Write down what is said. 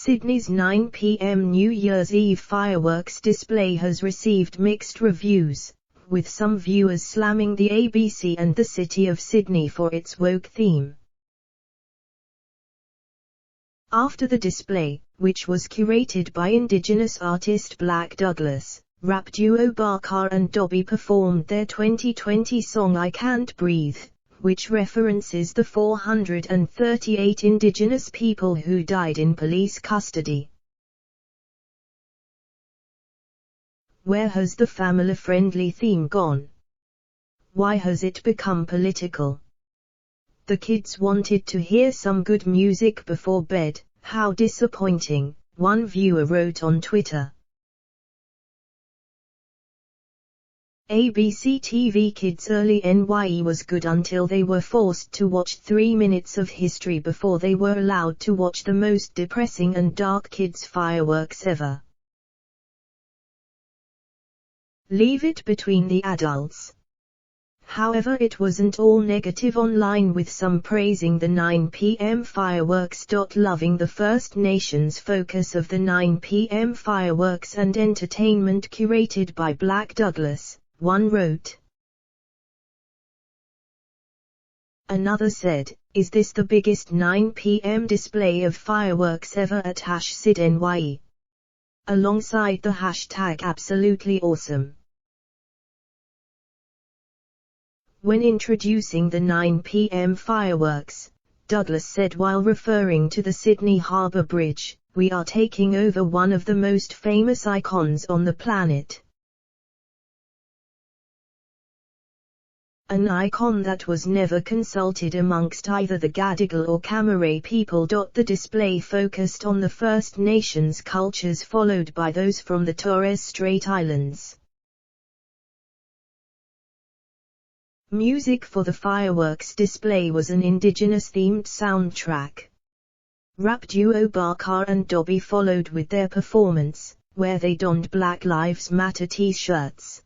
Sydney's 9 p.m. New Year's Eve fireworks display has received mixed reviews, with some viewers slamming the ABC and the City of Sydney for its woke theme. After the display, which was curated by Indigenous artist Black Douglas, rap duo Barkar and Dobby performed their 2020 song I Can't Breathe, which references the 438 Indigenous people who died in police custody. Where has the family-friendly theme gone? Why has it become political? The kids wanted to hear some good music before bed, how disappointing, one viewer wrote on Twitter. ABC TV Kids Early NYE was good until they were forced to watch 3 minutes of history before they were allowed to watch the most depressing and dark kids fireworks ever. Leave it between the adults. However, it wasn't all negative online, with some praising the 9 p.m. fireworks. Loving the First Nations focus of the 9 p.m. fireworks and entertainment curated by Black Douglas, one wrote. Another said, "Is this the biggest 9 p.m. display of fireworks ever at #SydNYE?" Alongside the hashtag absolutely awesome. When introducing the 9 p.m. fireworks, Douglas said while referring to the Sydney Harbour Bridge, "We are taking over one of the most famous icons on the planet. An icon that was never consulted amongst either the Gadigal or Cammeray people." The display focused on the First Nations cultures, followed by those from the Torres Strait Islands. Music for the fireworks display was an Indigenous-themed soundtrack. Rap duo Barkar and Dobby followed with their performance, where they donned Black Lives Matter t-shirts.